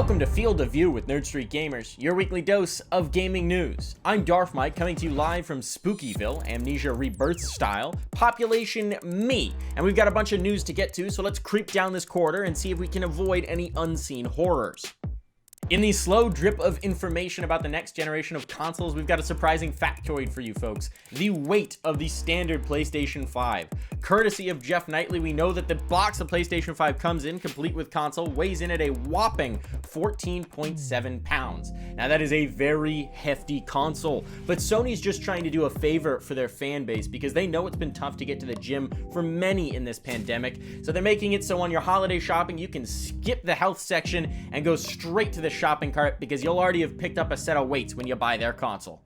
Welcome to Field of View with Nerd Street Gamers, your weekly dose of gaming news. I'm Darf coming to you live from Spookyville, Amnesia Rebirth style, population me, and we've got a bunch of news to get to, so let's creep down this corridor and see if we can avoid any unseen horrors. In the slow drip of information about the next generation of consoles, we've got a surprising factoid for you folks. The weight of the standard PlayStation 5. Courtesy of Jeff Knightley, we know that the box the PlayStation 5 comes in, complete with console, weighs in at a whopping 14.7 pounds. Now that is a very hefty console, but Sony's just trying to do a favor for their fan base because they know it's been tough to get to the gym for many in this pandemic, so they're making it so on your holiday shopping you can skip the health section and go straight to the shopping cart because you'll already have picked up a set of weights when you buy their console.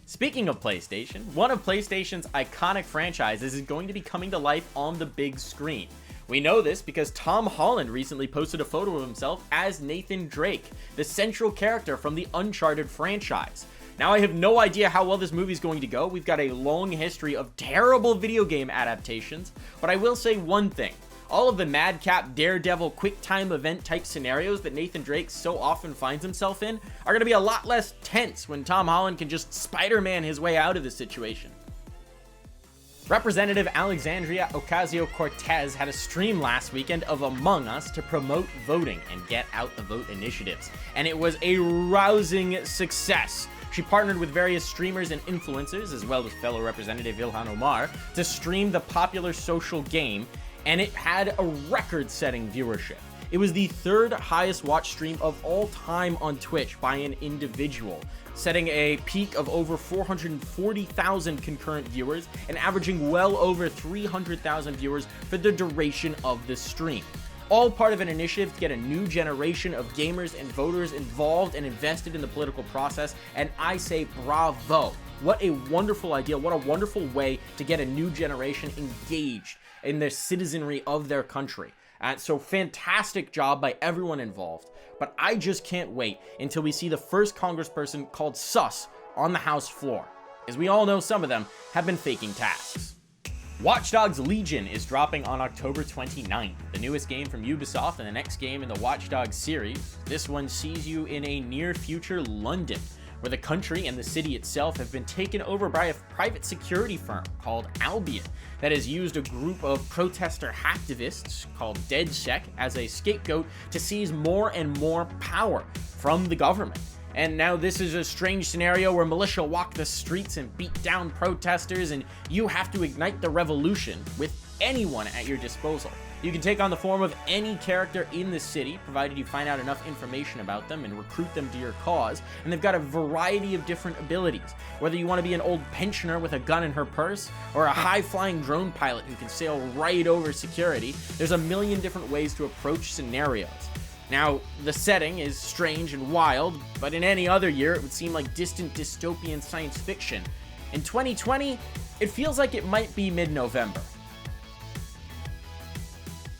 Speaking of PlayStation, one of PlayStation's iconic franchises is going to be coming to life on the big screen. We know this because Tom Holland recently posted a photo of himself as Nathan Drake, the central character from the Uncharted franchise. Now, I have no idea how well this movie is going to go. We've got a long history of terrible video game adaptations, but I will say one thing. All of the madcap, daredevil, quick time event type scenarios that Nathan Drake so often finds himself in are going to be a lot less tense when Tom Holland can just Spider-Man his way out of the situation. Representative Alexandria Ocasio-Cortez had a stream last weekend of Among Us to promote voting and get out the vote initiatives, and it was a rousing success. She partnered with various streamers and influencers, as well as fellow Representative Ilhan Omar, to stream the popular social game, and it had a record-setting viewership. It was the third highest watch stream of all time on Twitch by an individual, setting a peak of over 440,000 concurrent viewers and averaging well over 300,000 viewers for the duration of the stream. All part of an initiative to get a new generation of gamers and voters involved and invested in the political process, and I say bravo. What a wonderful idea, what a wonderful way to get a new generation engaged in the citizenry of their country. So fantastic job by everyone involved, but I just can't wait until we see the first congressperson called sus on the House floor. As we all know, some of them have been faking tasks. Watch Dogs Legion is dropping on October 29th, the newest game from Ubisoft and the next game in the Watch Dogs series. This one sees you in a near future London, where the country and the city itself have been taken over by a private security firm called Albion that has used a group of protester hacktivists called DeadSec as a scapegoat to seize more and more power from the government. And now this is a strange scenario where militia walk the streets and beat down protesters, and you have to ignite the revolution with anyone at your disposal. You can take on the form of any character in the city, provided you find out enough information about them and recruit them to your cause, and they've got a variety of different abilities. Whether you want to be an old pensioner with a gun in her purse, or a high-flying drone pilot who can sail right over security, there's a million different ways to approach scenarios. Now, the setting is strange and wild, but in any other year it would seem like distant dystopian science fiction. In 2020, it feels like it might be mid-November.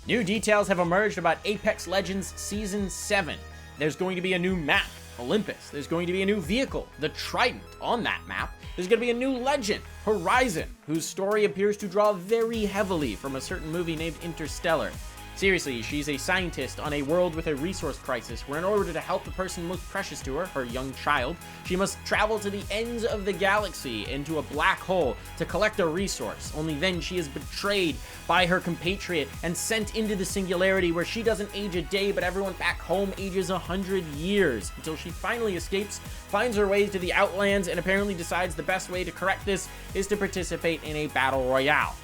New details have emerged about Apex Legends Season 7. There's going to be a new map, Olympus. There's going to be a new vehicle, the Trident, on that map. There's going to be a new legend, Horizon, whose story appears to draw very heavily from a certain movie named Interstellar. Seriously, she's a scientist on a world with a resource crisis where in order to help the person most precious to her, her young child, she must travel to the ends of the galaxy into a black hole to collect a resource. Only then she is betrayed by her compatriot and sent into the singularity where she doesn't age a day, but everyone back home ages 100 years until she finally escapes, finds her way to the Outlands, and apparently decides the best way to correct this is to participate in a battle royale.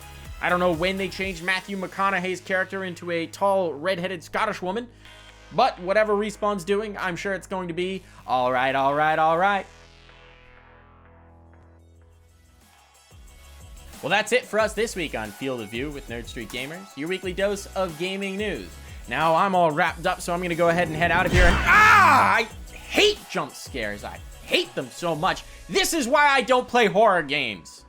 I don't know when they changed Matthew McConaughey's character into a tall, red-headed Scottish woman, but whatever Respawn's doing, I'm sure it's going to be alright. Well, that's it for us this week on Field of View with Nerd Street Gamers, your weekly dose of gaming news. Now, I'm all wrapped up, so I'm going to go ahead and head out of here, and I hate jump scares. I hate them so much. This is why I don't play horror games.